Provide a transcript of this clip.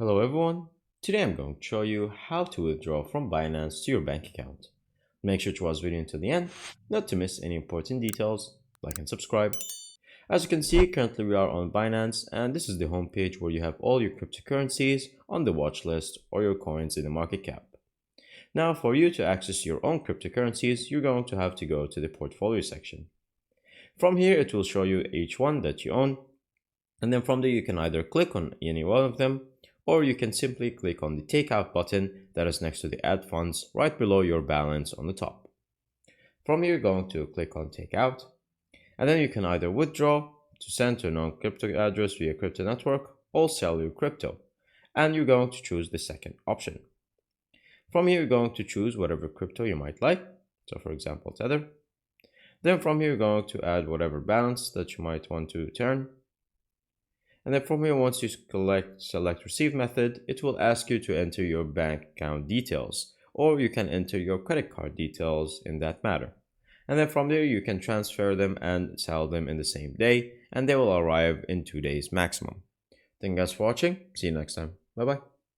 Hello everyone, today I'm going to show you how to withdraw from Binance to your bank account. Make sure to watch the video until the end, not to miss any important details, like and subscribe. As you can see, currently we are on Binance and this is the homepage where you have all your cryptocurrencies on the watch list or your coins in the market cap. Now for you to access your own cryptocurrencies, you're going to have to go to the portfolio section. From here it will show you each one that you own, and then from there you can either click on any one of them, or you can simply click on the takeout button that is next to the add funds right below your balance on the top. From here you're going to click on takeout, and then you can either withdraw to send to a non-crypto address via crypto network or sell your crypto, and you're going to choose the second option. From here you're going to choose whatever crypto you might like, so for example Tether. Then from here you're going to add whatever balance that you might want to turn. And then from here, once you select receive method, it will ask you to enter your bank account details, or you can enter your credit card details in that matter. And then from there, you can transfer them and sell them in the same day, and they will arrive in 2 days maximum. Thank you guys for watching. See you next time. Bye bye.